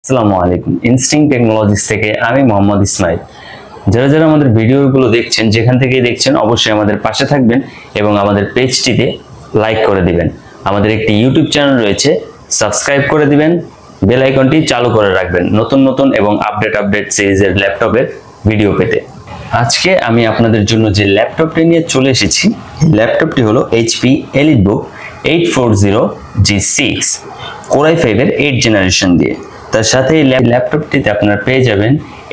আসসালামু আলাইকুম। Instinct technologies থেকে আমি মোহাম্মদ ইসমাইল। যারা যারা আমাদের ভিডিওগুলো দেখছেন, যেখান থেকেই দেখছেন, অবশ্যই আমাদের পাশে থাকবেন এবং আমাদের পেজটিতে লাইক করে দিবেন। আমাদের একটি ইউটিউব চ্যানেল রয়েছে, সাবস্ক্রাইব করে দিবেন, বেল আইকনটি চালু করে রাখবেন নতুন নতুন এবং আপডেট সিরিজের ল্যাপটপের ভিডিও পেতে। আজকে আমি আপনাদের জন্য যে ল্যাপটপটি নিয়ে চলে এসেছি, ল্যাপটপটি হলো HP EliteBook 840G6 Core i5 এর 8 জেনারেশন দিয়ে। তার সাথে এই ল্যাপটপটিতে আপনারা পেয়ে যাবেন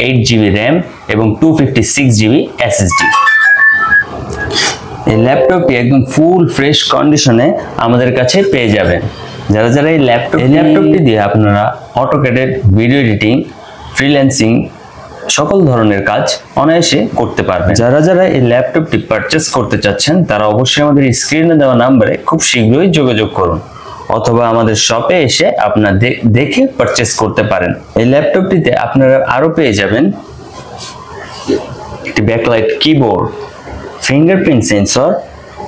8GB RAM এবং 256GB SSD। এই ল্যাপটপটি একদম ফুল ফ্রেশ কন্ডিশনে আমাদের কাছে পেয়ে যাবেন। যারা যারা এই ল্যাপটপটি দিয়ে আপনারা অটোক্যাডের ভিডিও এডিটিং, ফ্রিল্যান্সিং সকল ধরনের কাজ অনায়াসে করতে পারবেন। যারা যারা এই ল্যাপটপটি পারচেস করতে চাচ্ছেন, তারা অবশ্যই আমাদের স্ক্রিনে দেওয়া নাম্বারে খুব শীঘ্রই যোগাযোগ করুন, অথবা আমাদের শপে এসে আপনারা দেখে পারচেস করতে পারেন। এই ল্যাপটপটিতে আপনারা আরো পেয়ে যাবেন একটি backlight keyboard, fingerprint sensor,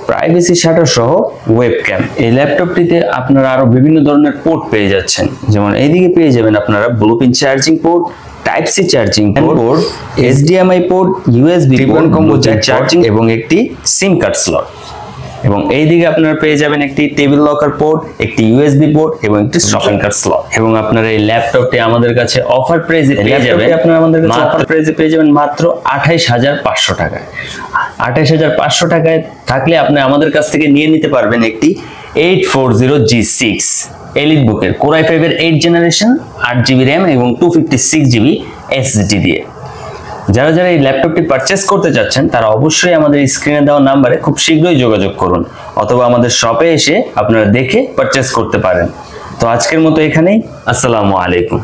privacy shutter সহ ওয়েবক্যাম। এই ল্যাপটপটিতে আপনারা আরো বিভিন্ন ধরনের পোর্ট পেয়ে যাচ্ছেন, যেমন এইদিকে পেয়ে যাবেন আপনারা Bluetooth charging port, type C charging port, HDMI port, USB combo charging এবং একটি সিম কার্ড স্লট। এবং এইদিকে আপনারা পেয়ে যাবেন একটি টেবিল লকার পোর্ট, একটি USB পোর্ট এবং একটি শপিং কার্ট স্লট। এবং আপনারা এই ল্যাপটপটি আমাদের কাছে অফার প্রাইসে পেয়ে যাবেন। আপনারা আমাদের কাছে অফার প্রাইসে পেয়ে যাবেন মাত্র 28,500 টাকায়। 28,500 টাকায় থাকলে আপনি আমাদের কাছ থেকে নিয়ে নিতে পারবেন একটি 840G6 EliteBook এর Core i5 এর 8 জেনারেশন 8GB RAM এবং 256GB SSD দিয়ে। যারা যারা এই ল্যাপটপটি পারচেস করতে যাচ্ছেন, তারা অবশ্যই আমাদের স্ক্রিনে দেওয়া নাম্বারে খুব শীঘ্রই যোগাযোগ করুন, অথবা আমাদের শপে এসে আপনারা দেখে পারচেস করতে পারেন। তো আজকের মতো এখানেই। আসসালামু আলাইকুম।